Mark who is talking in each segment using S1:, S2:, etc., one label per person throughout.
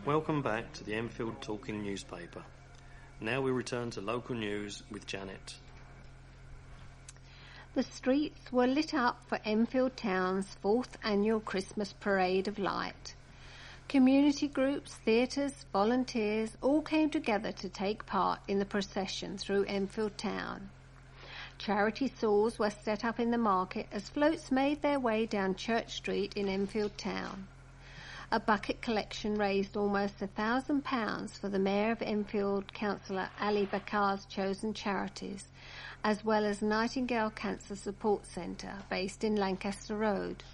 S1: Welcome back to the Enfield Talking newspaper. Now we return to local news with Janet.
S2: The streets were lit up for Enfield Town's 4th annual Christmas Parade of Light. Community groups, theatres, volunteers all came together to take part in the procession through Enfield Town. Charity stalls were set up in the market as floats made their way down Church Street in Enfield Town. A bucket collection raised almost £1,000 for the Mayor of Enfield, Councillor Ali Bakar's chosen charities, as well as Nightingale Cancer Support Centre, based in Lancaster Road.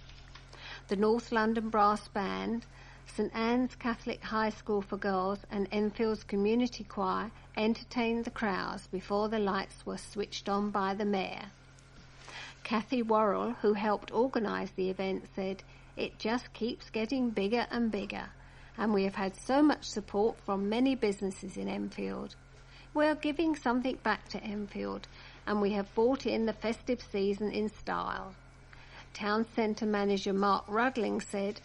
S2: The North London Brass Band, St Anne's Catholic High School for Girls and Enfield's Community Choir entertained the crowds before the lights were switched on by the Mayor. Kathy Worrell, who helped organise the event, said, "It just keeps getting bigger and bigger, and we have had so much support from many businesses in Enfield. We are giving something back to Enfield, and we have brought in the festive season in style." Town Centre manager Mark Rudling said,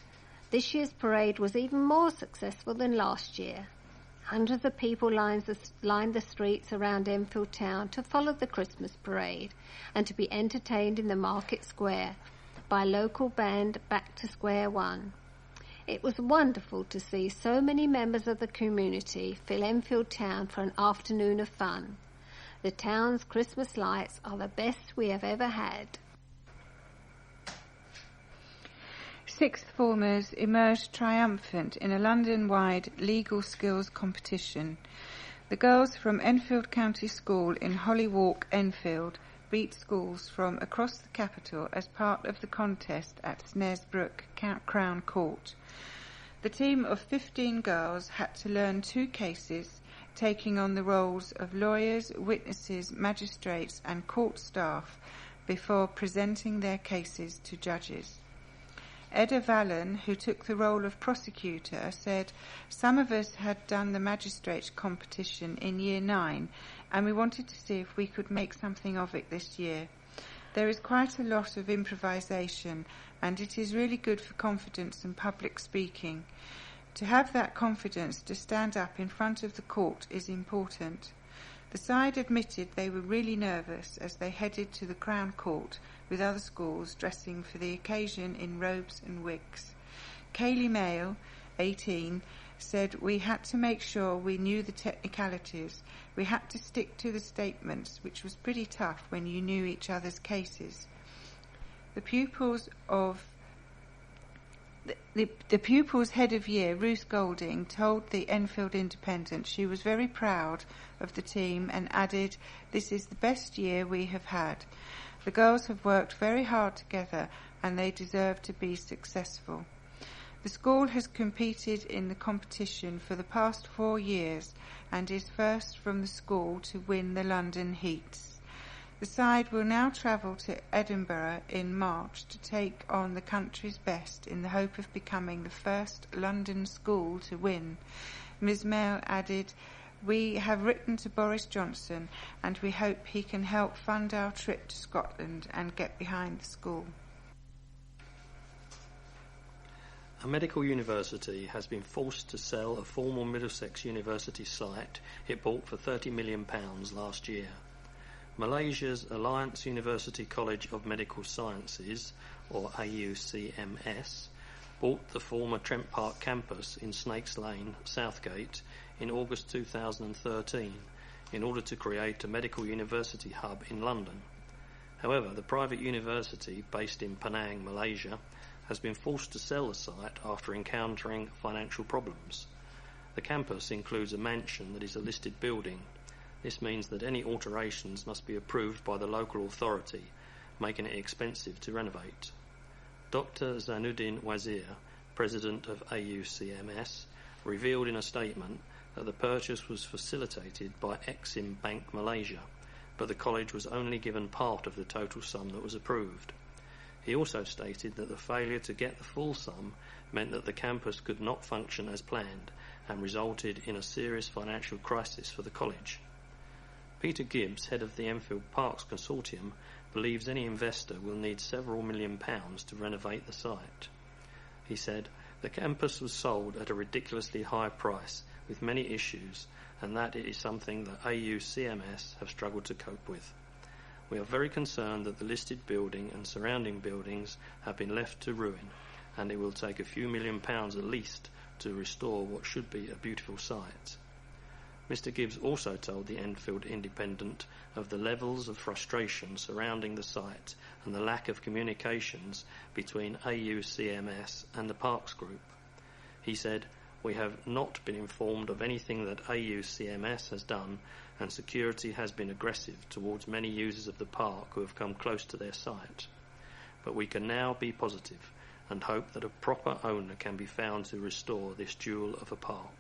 S2: "This year's parade was even more successful than last year. Hundreds of people lined the streets around Enfield Town to follow the Christmas parade and to be entertained in the market square by local band Back to Square One. It was wonderful to see so many members of the community fill Enfield Town for an afternoon of fun. The town's Christmas lights are the best we have ever had."
S3: Sixth formers emerged triumphant in a London-wide legal skills competition. The girls from Enfield County School in Hollywalk, Enfield, beat schools from across the capital as part of the contest at Snaresbrook Crown Court. The team of 15 girls had to learn 2 cases, taking on the roles of lawyers, witnesses, magistrates and court staff before presenting their cases to judges. Edda Vallen, who took the role of prosecutor, said, "Some of us had done the magistrates competition in Year 9 and we wanted to see if we could make something of it this year. There is quite a lot of improvisation and it is really good for confidence and public speaking. To have that confidence to stand up in front of the court is important." The side admitted they were really nervous as they headed to the Crown Court with other schools dressing for the occasion in robes and wigs. Kaylee Mayle, 18, said, "We had to make sure we knew the technicalities. We had to stick to the statements, which was pretty tough when you knew each other's cases." The pupils' head of year, Ruth Golding, told the Enfield Independent she was very proud of the team and added, "This is the best year we have had. The girls have worked very hard together and they deserve to be successful." The school has competed in the competition for the past 4 years and is first from the school to win the London Heats. The side will now travel to Edinburgh in March to take on the country's best in the hope of becoming the first London school to win. Ms. Mayle added, "We have written to Boris Johnson and we hope he can help fund our trip to Scotland and get behind the school."
S1: A medical university has been forced to sell a former Middlesex University site it bought for £30 million last year. Malaysia's Alliance University College of Medical Sciences, or AUCMS, bought the former Trent Park campus in Snakes Lane, Southgate, in August 2013 in order to create a medical university hub in London. However, the private university, based in Penang, Malaysia, has been forced to sell the site after encountering financial problems. The campus includes a mansion that is a listed building. This means that any alterations must be approved by the local authority, making it expensive to renovate. Dr. Zainuddin Wazir, president of AUCMS, revealed in a statement that the purchase was facilitated by Exim Bank Malaysia, but the college was only given part of the total sum that was approved. He also stated that the failure to get the full sum meant that the campus could not function as planned and resulted in a serious financial crisis for the college. Peter Gibbs, head of the Enfield Parks Consortium, believes any investor will need several £1 million to renovate the site. He said, The campus was sold at a ridiculously high price with many issues, and that it is something that AU-CMS have struggled to cope with. We are very concerned that the listed building and surrounding buildings have been left to ruin, and it will take a few £1 million at least to restore what should be a beautiful site. Mr. Gibbs also told the Enfield Independent of the levels of frustration surrounding the site and the lack of communications between AU-CMS and the Parks Group. He said, "We have not been informed of anything that AU-CMS has done, and security has been aggressive towards many users of the park who have come close to their site. But we can now be positive and hope that a proper owner can be found to restore this jewel of a park.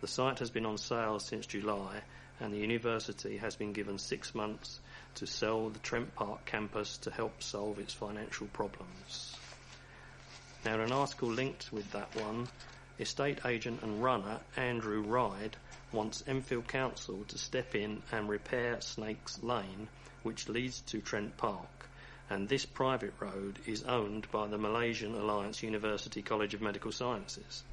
S1: The site has been on sale since July, and the university has been given 6 months to sell the Trent Park campus to help solve its financial problems." Now, in an article linked with that one, estate agent and runner Andrew Ride wants Enfield Council to step in and repair Snakes Lane, which leads to Trent Park, and this private road is owned by the Malaysian Alliance University College of Medical Sciences.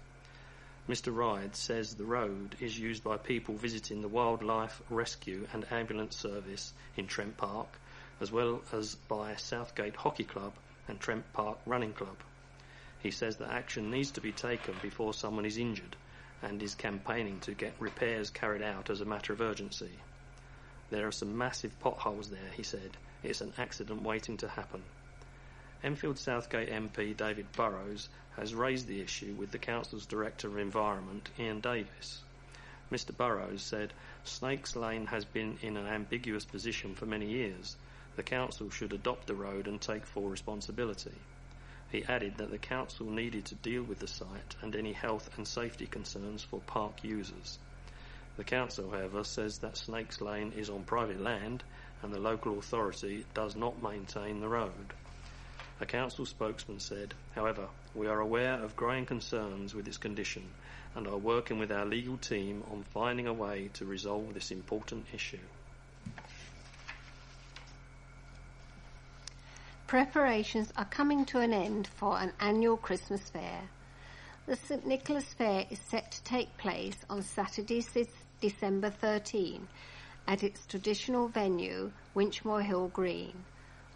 S1: Mr. Ride says the road is used by people visiting the Wildlife Rescue and Ambulance Service in Trent Park, as well as by Southgate Hockey Club and Trent Park Running Club. He says that action needs to be taken before someone is injured, and is campaigning to get repairs carried out as a matter of urgency. "There are some massive potholes there," he said. "It's an accident waiting to happen." Enfield Southgate MP David Burrows has raised the issue with the Council's Director of Environment, Ian Davis. Mr. Burrows said, "Snakes Lane has been in an ambiguous position for many years. The Council should adopt the road and take full responsibility." He added that the Council needed to deal with the site and any health and safety concerns for park users. The Council, however, says that Snakes Lane is on private land and the local authority does not maintain the road. A council spokesman said, "However, we are aware of growing concerns with its condition and are working with our legal team on finding a way to resolve this important issue."
S2: Preparations are coming to an end for an annual Christmas fair. The St Nicholas Fair is set to take place on Saturday, December 13, at its traditional venue, Winchmore Hill Green.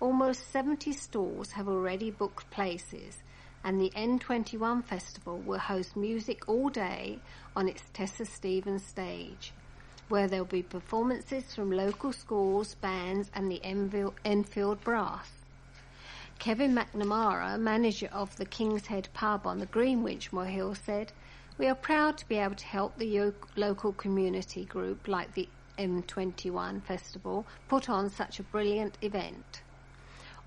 S2: Almost 70 stalls have already booked places, and the N21 Festival will host music all day on its Tessa Stevens stage, where there will be performances from local schools, bands and the Enfield Brass. Kevin McNamara, manager of the King's Head pub on the Green Winchmore Hill, said, "We are proud to be able to help the local community group like the M21 Festival put on such a brilliant event."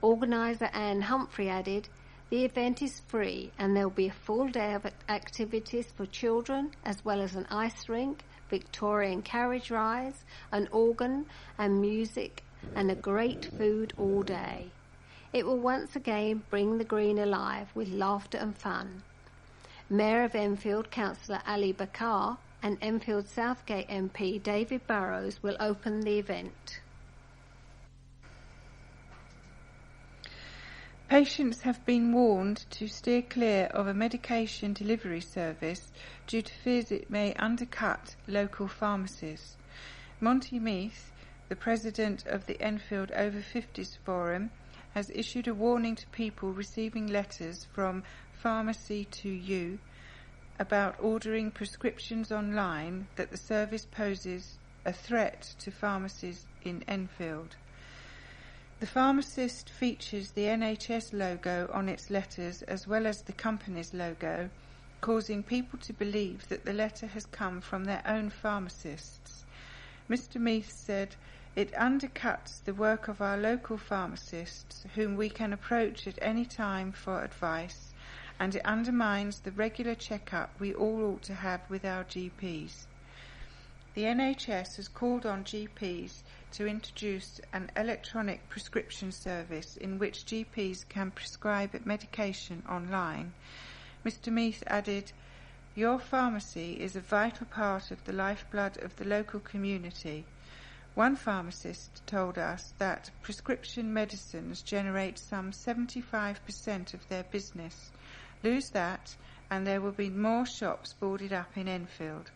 S2: Organiser Anne Humphrey added, "The event is free and there will be a full day of activities for children, as well as an ice rink, Victorian carriage rides, an organ and music, and a great food all day. It will once again bring the green alive with laughter and fun." Mayor of Enfield, Councillor Ali Bakar, and Enfield Southgate MP David Burrows will open the event.
S3: Patients have been warned to steer clear of a medication delivery service due to fears it may undercut local pharmacies. Monty Meath, the president of the Enfield Over 50s Forum, has issued a warning to people receiving letters from Pharmacy to You about ordering prescriptions online that the service poses a threat to pharmacies in Enfield. The pharmacist features the NHS logo on its letters as well as the company's logo, causing people to believe that the letter has come from their own pharmacists. Mr. Meath said, "It undercuts the work of our local pharmacists, whom we can approach at any time for advice, and it undermines the regular check-up we all ought to have with our GPs." The NHS has called on GPs to introduce an electronic prescription service in which GPs can prescribe medication online. Mr. Meath added, "Your pharmacy is a vital part of the lifeblood of the local community. One pharmacist told us that prescription medicines generate some 75% of their business. Lose that and there will be more shops boarded up in Enfield.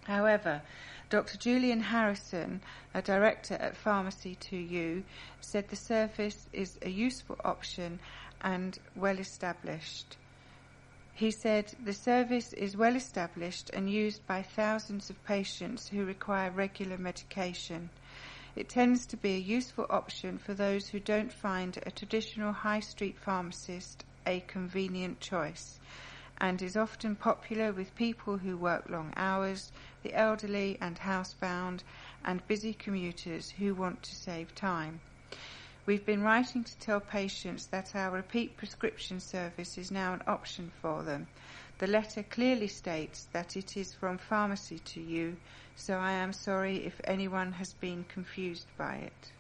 S3: However, Dr. Julian Harrison, a director at Pharmacy 2U, said the service is a useful option and well established. He said the service is well established and used by thousands of patients who require regular medication. It tends to be a useful option for those who don't find a traditional high street pharmacist a convenient choice, and is often popular with people who work long hours, the elderly and housebound, and busy commuters who want to save time. We've been writing to tell patients that our repeat prescription service is now an option for them. The letter clearly states that it is from Pharmacy 2U, so I am sorry if anyone has been confused by it.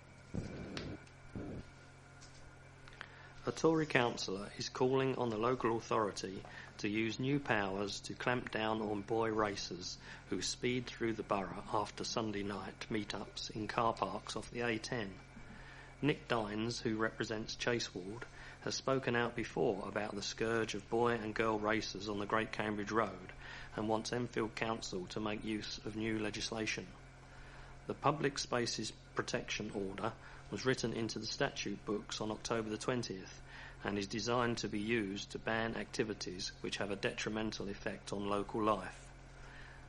S1: A Tory councillor is calling on the local authority to use new powers to clamp down on boy racers who speed through the borough after Sunday night meetups in car parks off the A10. Nick Dines, who represents Chasewald, has spoken out before about the scourge of boy and girl racers on the Great Cambridge Road and wants Enfield Council to make use of new legislation. The Public Spaces Protection Order was written into the statute books on October the 20th and is designed to be used to ban activities which have a detrimental effect on local life.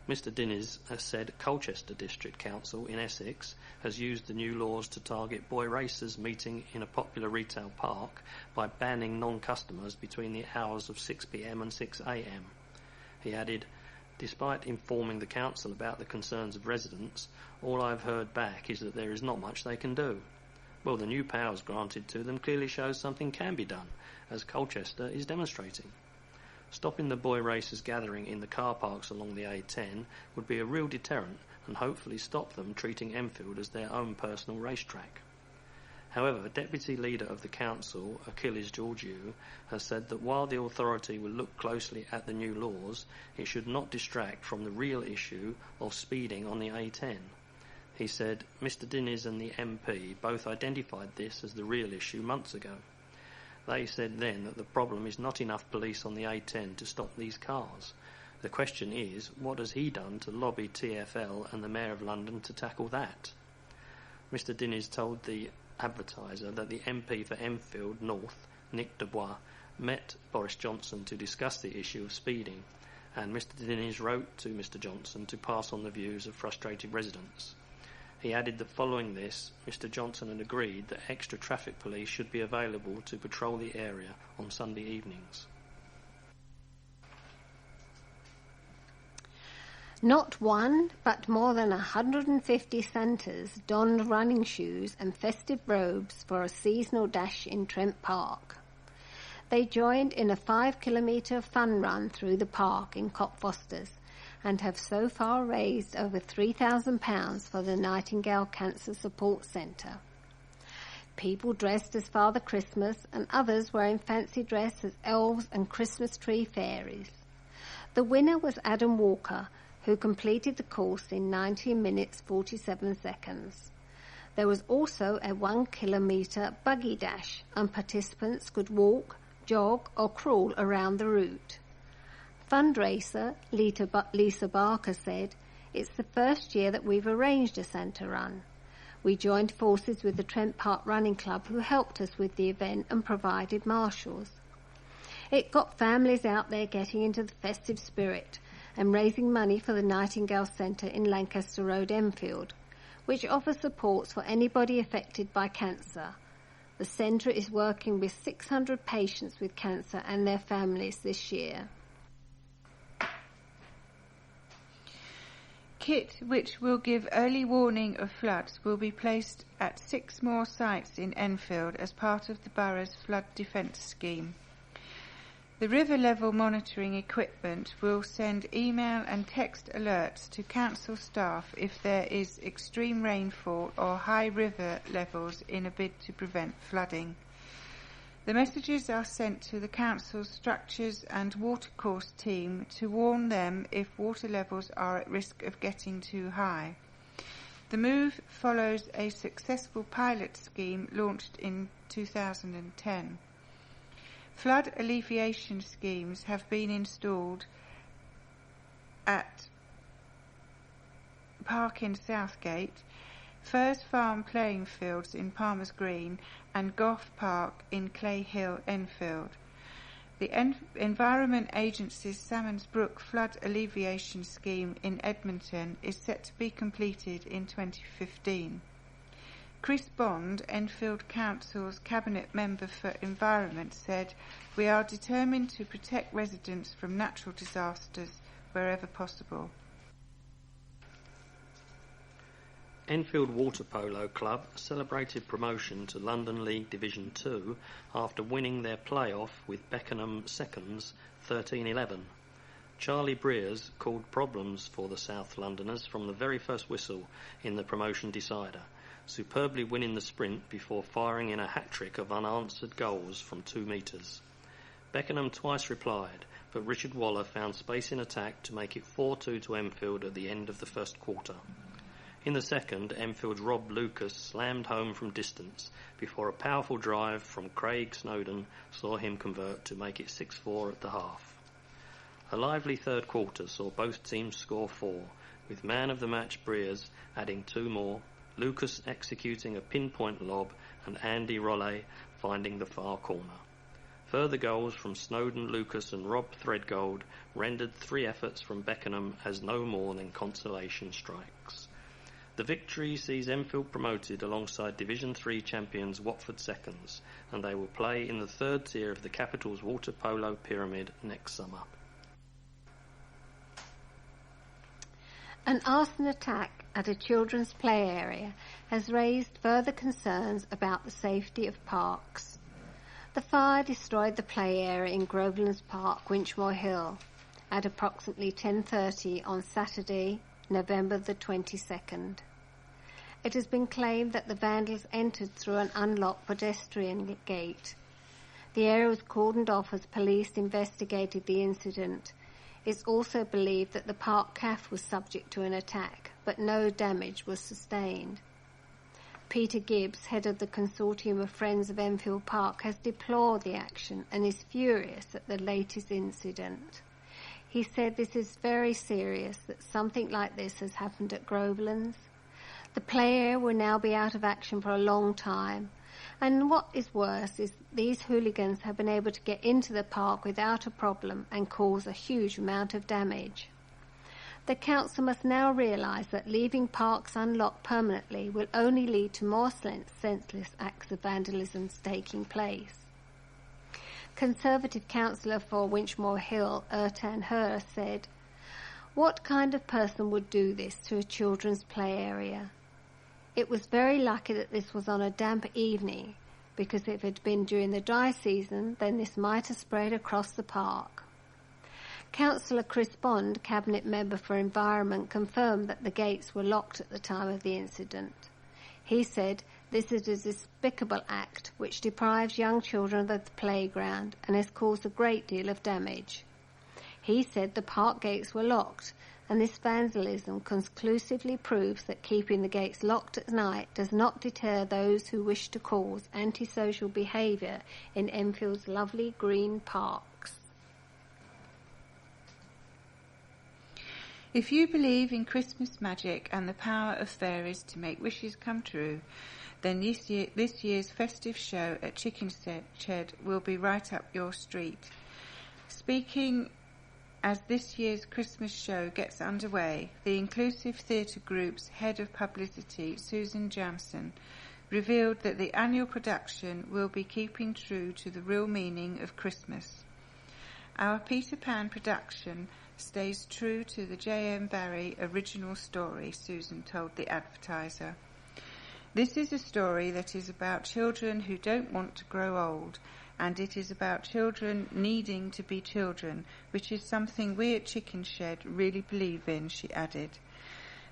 S1: Mr Dinnes has said Colchester District Council in Essex has used the new laws to target boy racers meeting in a popular retail park by banning non-customers between the hours of 6 p.m. and 6 a.m. He added, "Despite informing the council about the concerns of residents, all I've heard back is that there is not much they can do." Well, the new powers granted to them clearly shows something can be done, as Colchester is demonstrating. Stopping the boy racers gathering in the car parks along the A10 would be a real deterrent and hopefully stop them treating Enfield as their own personal racetrack. However, Deputy Leader of the Council, Achilles Georgiou, has said that while the authority will look closely at the new laws, it should not distract from the real issue of speeding on the A10. He said, "Mr Dinnes and the MP both identified this as the real issue months ago. They said then that the problem is not enough police on the A10 to stop these cars. The question is, what has he done to lobby TfL and the Mayor of London to tackle that?" Mr Dinnes told the Advertiser that the MP for Enfield North, Nick Dubois, met Boris Johnson to discuss the issue of speeding, and Mr Dinnes wrote to Mr Johnson to pass on the views of frustrated residents. He added that following this, Mr Johnson had agreed that extra traffic police should be available to patrol the area on Sunday evenings.
S2: Not one, but more than 150 Santas donned running shoes and festive robes for a seasonal dash in Trent Park. They joined in a 5-kilometre fun run through the park in Cockfosters and have so far raised over £3,000 for the Nightingale Cancer Support Centre. People dressed as Father Christmas and others wearing fancy dress as elves and Christmas tree fairies. The winner was Adam Walker, who completed the course in 19 minutes 47 seconds. There was also a 1-kilometre buggy dash, and participants could walk, jog or crawl around the route. Fundraiser Lisa Barker said, "It's the first year that we've arranged a Santa run. We joined forces with the Trent Park Running Club, who helped us with the event and provided marshals. It got families out there getting into the festive spirit and raising money for the Nightingale Centre in Lancaster Road, Enfield, which offers supports for anybody affected by cancer. The centre is working with 600 patients with cancer and their families this year."
S3: Kit which will give early warning of floods will be placed at 6 more sites in Enfield as part of the borough's flood defence scheme. The river level monitoring equipment will send email and text alerts to council staff if there is extreme rainfall or high river levels in a bid to prevent flooding. The messages are sent to the council's structures and watercourse team to warn them if water levels are at risk of getting too high. The move follows a successful pilot scheme launched in 2010. Flood alleviation schemes have been installed at Park in Southgate, Firs Farm playing fields in Palmer's Green, and Gough Park in Clay Hill, Enfield. The Environment Agency's Salmons Brook flood alleviation scheme in Edmonton is set to be completed in 2015. Chris Bond, Enfield Council's Cabinet Member for Environment, said, "We are determined to protect residents from natural disasters wherever possible."
S1: Enfield Water Polo Club celebrated promotion to London League Division 2 after winning their play-off with Beckenham seconds 13-11. Charlie Breers called problems for the South Londoners from the very first whistle in the promotion decider, superbly winning the sprint before firing in a hat-trick of unanswered goals from 2 metres. Beckenham twice replied, but Richard Waller found space in attack to make it 4-2 to Enfield at the end of the first quarter. In the second, Enfield's Rob Lucas slammed home from distance before a powerful drive from Craig Snowden saw him convert to make it 6-4 at the half. A lively third quarter saw both teams score 4, with man of the match Breers adding 2 more, Lucas executing a pinpoint lob and Andy Rollet finding the far corner. Further goals from Snowden, Lucas and Rob Threadgold rendered 3 efforts from Beckenham as no more than consolation strikes. The victory sees Enfield promoted alongside Division 3 champions Watford seconds, and they will play in the 3rd tier of the capital's water polo pyramid next summer.
S2: An arson attack at a children's play area has raised further concerns about the safety of parks. The fire destroyed the play area in Grovelands Park, Winchmore Hill, at approximately 10:30 on Saturday, November the 22nd. It has been claimed that the vandals entered through an unlocked pedestrian gate. The area was cordoned off as police investigated the incident. It's also believed that the park cafe was subject to an attack, but no damage was sustained. Peter Gibbs, head of the consortium of Friends of Enfield Park, has deplored the action and is furious at the latest incident. He said this is very serious that something like this has happened at Grovelands. The play area will now be out of action for a long time, and what is worse is these hooligans have been able to get into the park without a problem and cause a huge amount of damage. The council must now realise that leaving parks unlocked permanently will only lead to more senseless acts of vandalism taking place. Conservative councillor for Winchmore Hill, Ertan Her, said, "What kind of person would do this to a children's play area? It was very lucky that this was on a damp evening, because if it had been during the dry season, then this might have spread across the park." Councillor Chris Bond, Cabinet Member for Environment, confirmed that the gates were locked at the time of the incident. He said, "This is a despicable act which deprives young children of the playground and has caused a great deal of damage." He said the park gates were locked, and this vandalism conclusively proves that keeping the gates locked at night does not deter those who wish to cause antisocial behaviour in Enfield's lovely green parks.
S3: If you believe in Christmas magic and the power of fairies to make wishes come true, then this year's festive show at Chicken Shed will be right up your street. Speaking as this year's Christmas show gets underway, the Inclusive Theatre Group's head of publicity, Susan Jamson, revealed that the annual production will be keeping true to the real meaning of Christmas. Our Peter Pan production stays true to the J.M. Barrie original story, Susan told the Advertiser. This is a story that is about children who don't want to grow old, and it is about children needing to be children, which is something we at Chicken Shed really believe in, she added.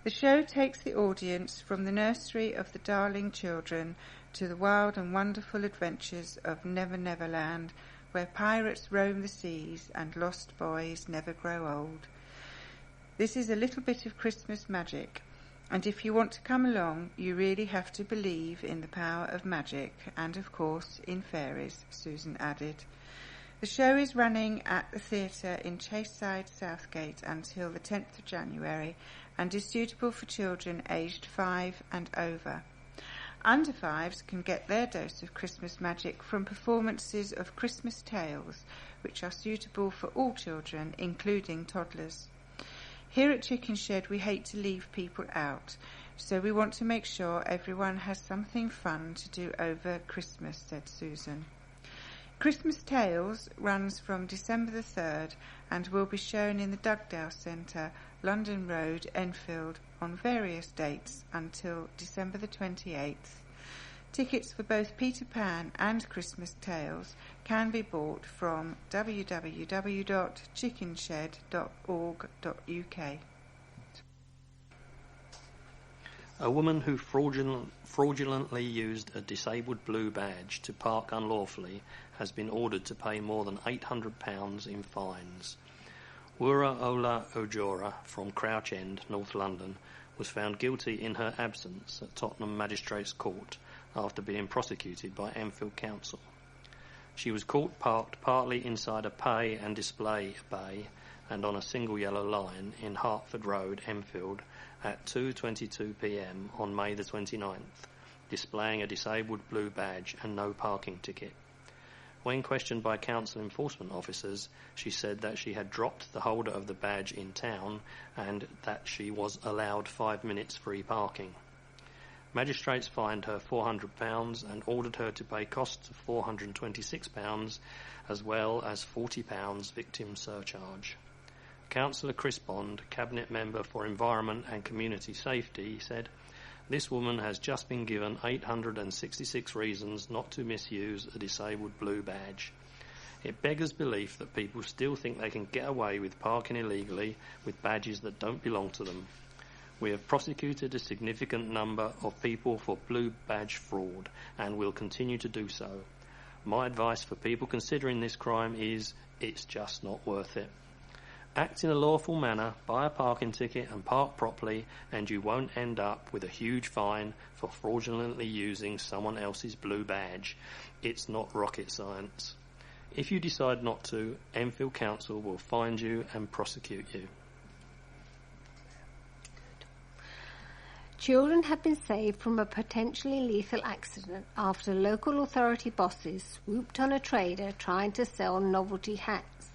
S3: The show takes the audience from the nursery of the darling children to the wild and wonderful adventures of Never Never Land, where pirates roam the seas and lost boys never grow old. This is a little bit of Christmas magic, and if you want to come along, you really have to believe in the power of magic and, of course, in fairies, Susan added. The show is running at the theatre in Chaseside, Southgate until the 10th of January and is suitable for children aged 5 and over. Under 5s can get their dose of Christmas magic from performances of Christmas tales, which are suitable for all children, including toddlers. Here at Chicken Shed, we hate to leave people out, so we want to make sure everyone has something fun to do over Christmas, said Susan. Christmas Tales runs from December the 3rd and will be shown in the Dugdale Centre, London Road, Enfield, on various dates until December the 28th. Tickets for both Peter Pan and Christmas Tales can be bought from www.chickenshed.org.uk.
S1: A woman who fraudulently used a disabled blue badge to park unlawfully has been ordered to pay more than £800 in fines. Wura Ola Ojora from Crouch End, North London, was found guilty in her absence at Tottenham Magistrates Court after being prosecuted by Enfield Council. She was caught parked partly inside a pay and display bay and on a single yellow line in Hertford Road, Enfield, at 2:22 p.m. on May the 29th, displaying a disabled blue badge and no parking ticket. When questioned by council enforcement officers, she said that she had dropped the holder of the badge in town and that she was allowed 5 minutes free parking. Magistrates fined her £400 and ordered her to pay costs of £426 as well as £40 victim surcharge. Councillor Chris Bond, Cabinet Member for Environment and Community Safety, said, "This woman has just been given 866 reasons not to misuse a disabled blue badge. It beggars belief that people still think they can get away with parking illegally with badges that don't belong to them. We have prosecuted a significant number of people for blue badge fraud and will continue to do so. My advice for people considering this crime is it's just not worth it. Act in a lawful manner, buy a parking ticket and park properly, and you won't end up with a huge fine for fraudulently using someone else's blue badge. It's not rocket science. If you decide not to, Enfield Council will find you and prosecute you."
S2: Children have been saved from a potentially lethal accident after local authority bosses swooped on a trader trying to sell novelty hats.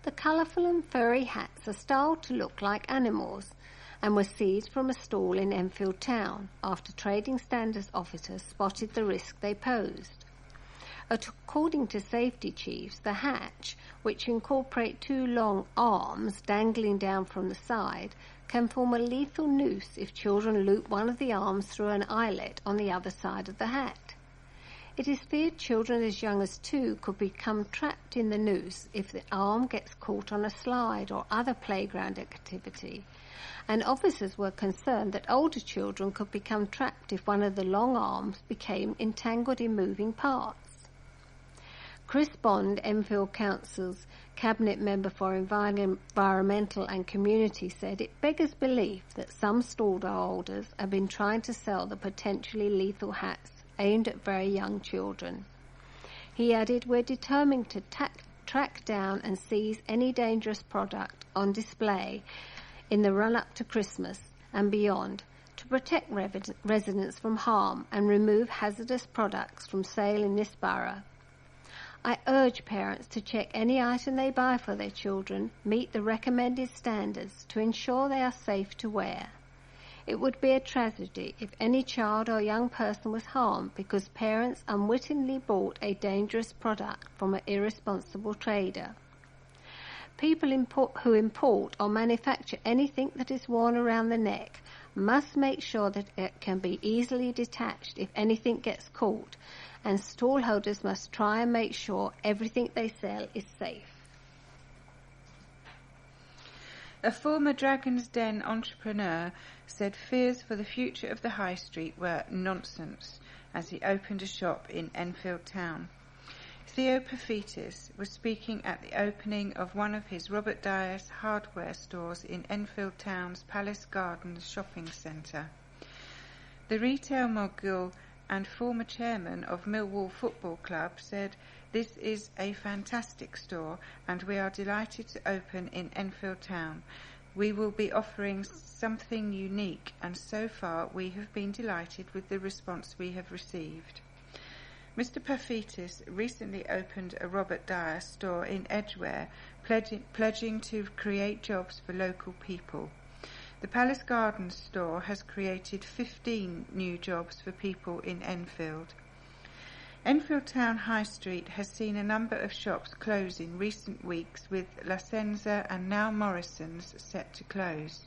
S2: The colourful and furry hats are styled to look like animals and were seized from a stall in Enfield town after trading standards officers spotted the risk they posed. According to safety chiefs, the hatch, which incorporate 2 long arms dangling down from the side, can form a lethal noose if children loop one of the arms through an eyelet on the other side of the hat. It is feared children as young as 2 could become trapped in the noose if the arm gets caught on a slide or other playground activity, and officers were concerned that older children could become trapped if one of the long arms became entangled in moving parts. Chris Bond, Enfield Council's Cabinet Member for Environmental and Community, said it beggars belief that some stallholders have been trying to sell the potentially lethal hats aimed at very young children. He added, "We're determined to track down and seize any dangerous product on display in the run-up to Christmas and beyond to protect residents from harm and remove hazardous products from sale in this borough. I urge parents to check any item they buy for their children meet the recommended standards to ensure they are safe to wear. It would be a tragedy if any child or young person was harmed because parents unwittingly bought a dangerous product from an irresponsible trader. People who import or manufacture anything that is worn around the neck must make sure that it can be easily detached if anything gets caught, and stallholders must try and make sure everything they sell is safe."
S3: A former Dragon's Den entrepreneur said fears for the future of the high street were nonsense as he opened a shop in Enfield town. Theo Paphitis was speaking at the opening of one of his Robert Dyer's hardware stores in Enfield town's Palace Gardens shopping centre. The retail mogul and former chairman of Millwall Football Club said This is a fantastic store, and we are delighted to open in Enfield Town. We will be offering something unique, and so far we have been delighted with the response we have received. Mr. Perfitis recently opened a Robert Dyer store in Edgware, pledging to create jobs for local people. The Palace Gardens store has created 15 new jobs for people in Enfield. Enfield Town High Street has seen a number of shops close in recent weeks, with La Senza and now Morrison's set to close.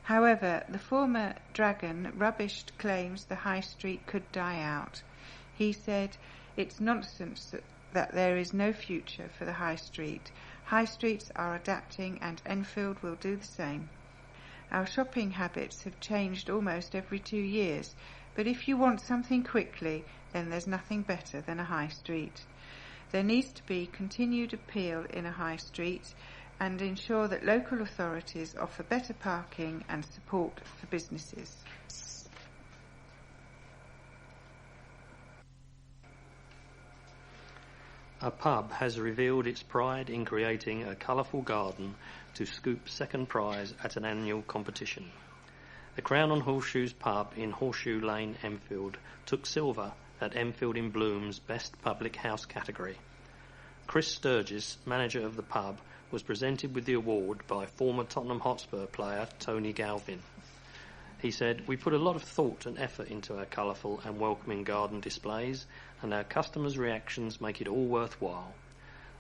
S3: However, the former Dragon rubbished claims the High Street could die out. He said, "It's nonsense that there is no future for the High Street. High Streets are adapting, and Enfield will do the same. Our shopping habits have changed almost every 2 years, but if you want something quickly, then there's nothing better than a high street. There needs to be continued appeal in a high street and ensure that local authorities offer better parking and support for businesses."
S1: A pub has revealed its pride in creating a colourful garden to scoop second prize at an annual competition. The Crown on Horseshoes pub in Horseshoe Lane, Enfield, took silver at Enfield in Bloom's Best Public House category. Chris Sturgis, manager of the pub, was presented with the award by former Tottenham Hotspur player Tony Galvin. He said, "We put a lot of thought and effort into our colourful and welcoming garden displays, and our customers' reactions make it all worthwhile.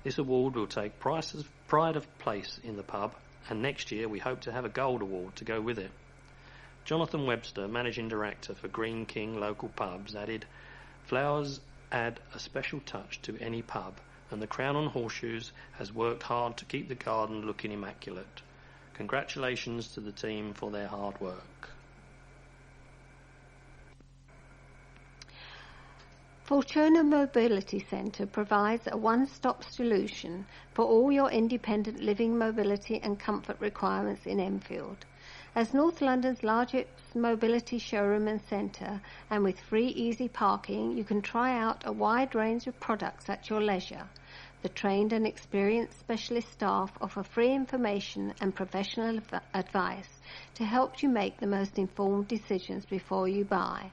S1: This award will take pride of place in the pub, and next year we hope to have a gold award to go with it." Jonathan Webster, managing director for Green King local pubs, added, "Flowers add a special touch to any pub, and the Crown on Horseshoes has worked hard to keep the garden looking immaculate. Congratulations to the team for their hard work."
S2: Fortuna Mobility Centre provides a one-stop solution for all your independent living, mobility and comfort requirements in Enfield. As North London's largest mobility showroom and centre, and with free easy parking, you can try out a wide range of products at your leisure. The trained and experienced specialist staff offer free information and professional advice to help you make the most informed decisions before you buy.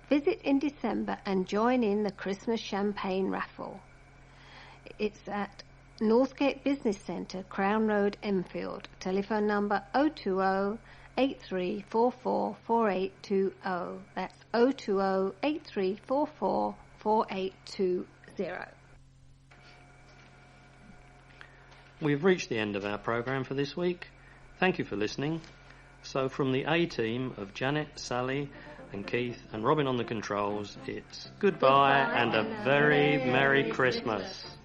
S2: Visit in December and join in the Christmas champagne raffle. It's at Northgate Business Centre, Crown Road, Enfield. Telephone number 020 8344 4820. That's 020 8344 4820.
S1: We've reached the end of our programme for this week. Thank you for listening. So from the A-team of Janet, Sally and Keith and Robin on the controls, it's goodbye and a very Merry Christmas.